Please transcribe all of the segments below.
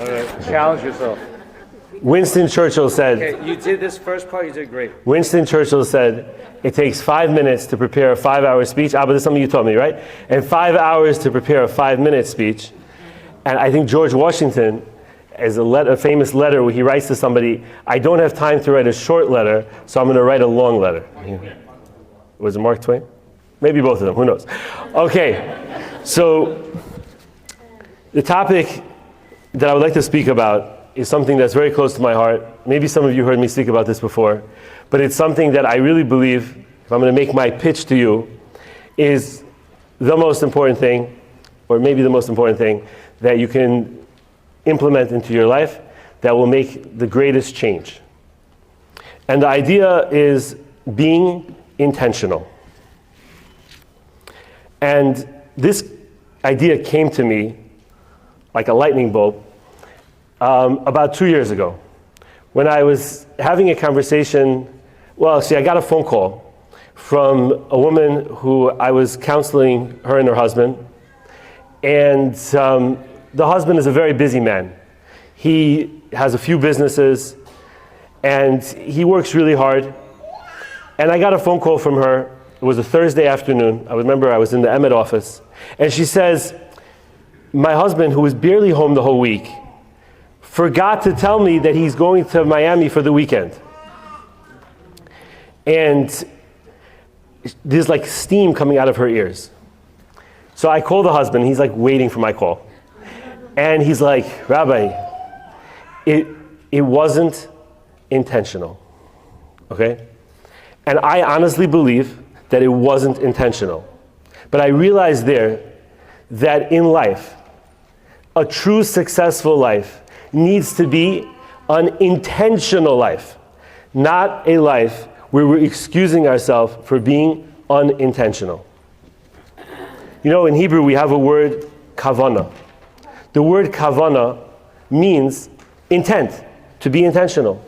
Challenge yourself. Winston Churchill said, Okay, you did this first part, you did great. Winston Churchill said, it takes 5 minutes to prepare a 5-hour speech. But this is something you taught me, right? And 5 hours to prepare a 5-minute speech. And I think George Washington, as a famous letter where he writes to somebody, I don't have time to write a short letter, so I'm going to write a long letter. Was it Mark Twain? Maybe both of them, who knows? Okay, so the topic that I would like to speak about is something that's very close to my heart. Maybe some of you heard me speak about this before, but it's something that I really believe, if I'm going to make my pitch to you, is the most important thing, or maybe the most important thing, that you can implement into your life that will make the greatest change. And the idea is being intentional. And this idea came to me like a lightning bolt about 2 years ago, when I was having a conversation. I got a phone call from a woman who I was counseling, her and her husband. And the husband is a very busy man. He has a few businesses, and he works really hard. And I got a phone call from her. It was a Thursday afternoon. I remember I was in the EMET office. And she says, my husband, who was barely home the whole week, forgot to tell me that he's going to Miami for the weekend. And there's like steam coming out of her ears. So I call the husband. He's like waiting for my call. And he's like, Rabbi, it wasn't intentional. Okay? And I honestly believe that it wasn't intentional. But I realized there that in life, a true successful life needs to be an intentional life, not a life where we're excusing ourselves for being unintentional. You know, in Hebrew we have a word, kavana. The word kavana means intent, to be intentional.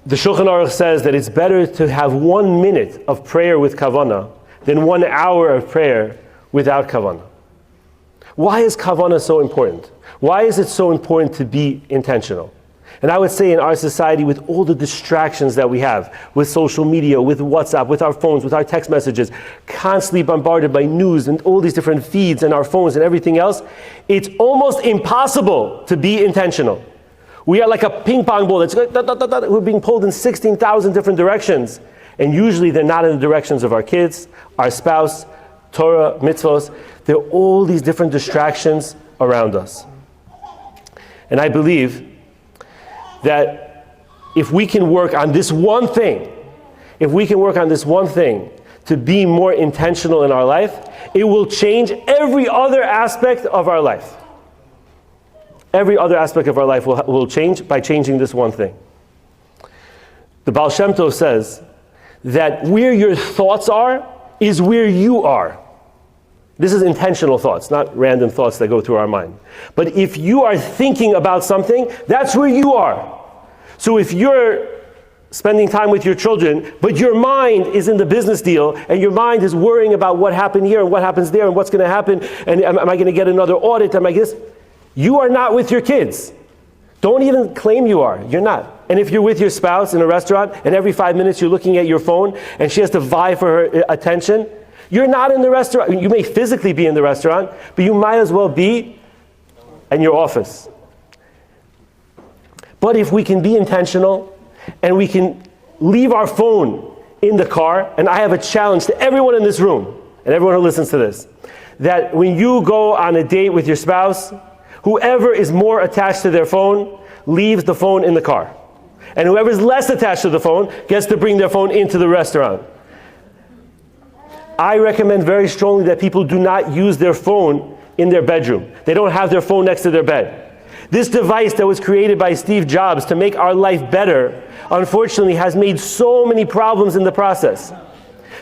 The Shulchan Aruch says that it's better to have 1 minute of prayer with kavana than 1 hour of prayer without kavana. Why is kavana so important? Why is it so important to be intentional? And I would say in our society, with all the distractions that we have, with social media, with WhatsApp, with our phones, with our text messages, constantly bombarded by news and all these different feeds and our phones and everything else, it's almost impossible to be intentional. We are like a ping pong ball that's we're being pulled in 16,000 different directions. And usually they're not in the directions of our kids, our spouse, Torah, mitzvos. There are all these different distractions around us. And I believe that if we can work on this one thing, to be more intentional in our life, it will change every other aspect of our life. Every other aspect of our life will change by changing this one thing. The Baal Shem Tov says that where your thoughts are is where you are. This is intentional thoughts, not random thoughts that go through our mind. But if you are thinking about something, that's where you are. So if you're spending time with your children, but your mind is in the business deal, and your mind is worrying about what happened here and what happens there and what's going to happen, and am I going to get another audit? You are not with your kids. Don't even claim you are. You're not. And if you're with your spouse in a restaurant, and every 5 minutes you're looking at your phone, and she has to vie for her attention, you're not in the restaurant. You may physically be in the restaurant, but you might as well be in your office. But if we can be intentional, and we can leave our phone in the car, and I have a challenge to everyone in this room, and everyone who listens to this, that when you go on a date with your spouse, whoever is more attached to their phone leaves the phone in the car. And whoever is less attached to the phone gets to bring their phone into the restaurant. I recommend very strongly that people do not use their phone in their bedroom. They don't have their phone next to their bed. This device that was created by Steve Jobs to make our life better, unfortunately, has made so many problems in the process.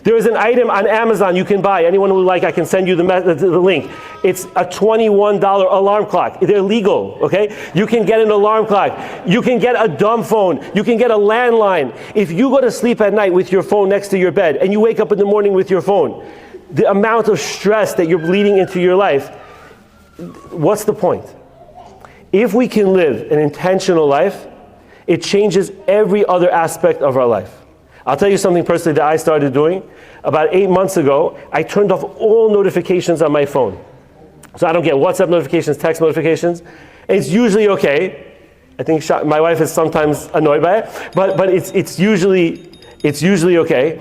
There is an item on Amazon you can buy. Anyone who would like, I can send you the link. It's a $21 alarm clock. They're legal, okay? You can get an alarm clock. You can get a dumb phone. You can get a landline. If you go to sleep at night with your phone next to your bed and you wake up in the morning with your phone, the amount of stress that you're bleeding into your life, what's the point? If we can live an intentional life, it changes every other aspect of our life. I'll tell you something personally that I started doing. About 8 months ago, I turned off all notifications on my phone. So I don't get WhatsApp notifications, text notifications. It's usually okay. I think my wife is sometimes annoyed by it, but it's usually okay.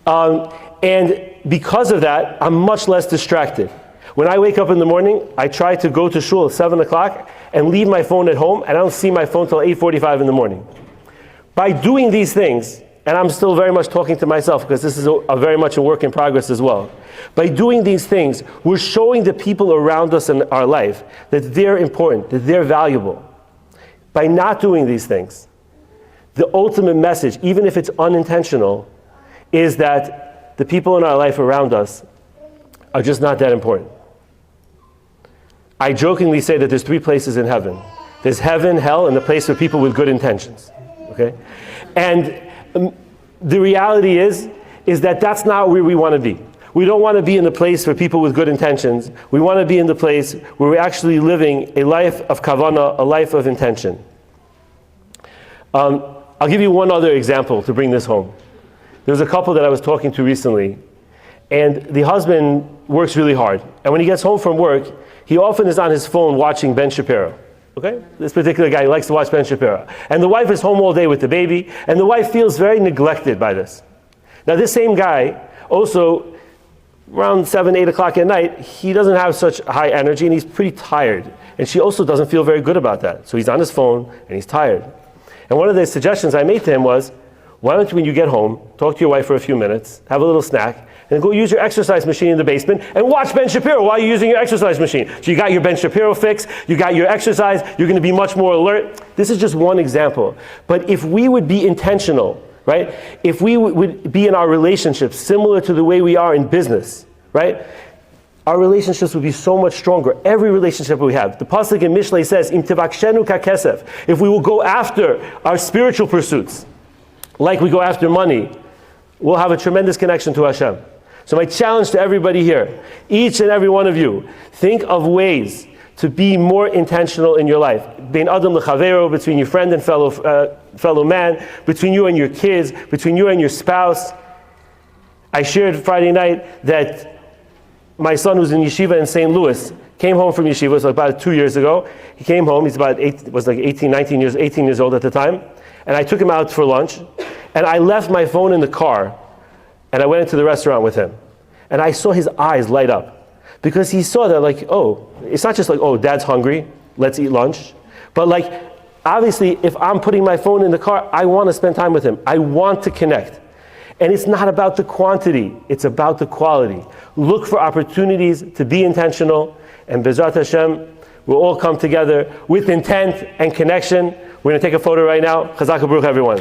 And because of that, I'm much less distracted. When I wake up in the morning, I try to go to shul at 7 o'clock and leave my phone at home, and I don't see my phone till 8:45 in the morning. By doing these things, and I'm still very much talking to myself because this is a very much a work in progress as well. By doing these things, we're showing the people around us in our life that they're important, that they're valuable. By not doing these things, the ultimate message, even if it's unintentional, is that the people in our life around us are just not that important. I jokingly say that there's 3 places in heaven. There's heaven, hell, and the place for people with good intentions. Okay? And the reality is that that's not where we want to be. We don't want to be in the place for people with good intentions. We want to be in the place where we're actually living a life of kavanah, a life of intention. I'll give you one other example to bring this home. There's a couple that I was talking to recently, and the husband works really hard. And when he gets home from work, he often is on his phone watching Ben Shapiro. Okay? This particular guy likes to watch Ben Shapiro. And the wife is home all day with the baby, and the wife feels very neglected by this. Now this same guy, also around 7, 8 o'clock at night, he doesn't have such high energy and he's pretty tired. And she also doesn't feel very good about that. So he's on his phone and he's tired. And one of the suggestions I made to him was, why don't you, when you get home, talk to your wife for a few minutes, have a little snack, and go use your exercise machine in the basement and watch Ben Shapiro while you're using your exercise machine. So you got your Ben Shapiro fix, you got your exercise, you're going to be much more alert. This is just one example. But if we would be intentional, right? If we would be in our relationships similar to the way we are in business, right? Our relationships would be so much stronger. Every relationship we have. The pasuk in Mishlei says, "Im tevakshenu kakesef." If we will go after our spiritual pursuits, like we go after money, we'll have a tremendous connection to Hashem. So my challenge to everybody here, each and every one of you, think of ways to be more intentional in your life. Bein adam lechavero, between your friend and fellow man, between you and your kids, between you and your spouse. I shared Friday night that my son, who's in yeshiva in St. Louis, came home from yeshiva. It was about 2 years ago. He came home. He's about 18 years old at the time. And I took him out for lunch. And I left my phone in the car. And I went into the restaurant with him. And I saw his eyes light up. Because he saw that, like, oh, it's not just like, oh, dad's hungry, let's eat lunch. But like, obviously, if I'm putting my phone in the car, I want to spend time with him. I want to connect. And it's not about the quantity, it's about the quality. Look for opportunities to be intentional, and B'ezrat Hashem, we'll all come together with intent and connection. We're going to take a photo right now. Chazak u'baruch, everyone.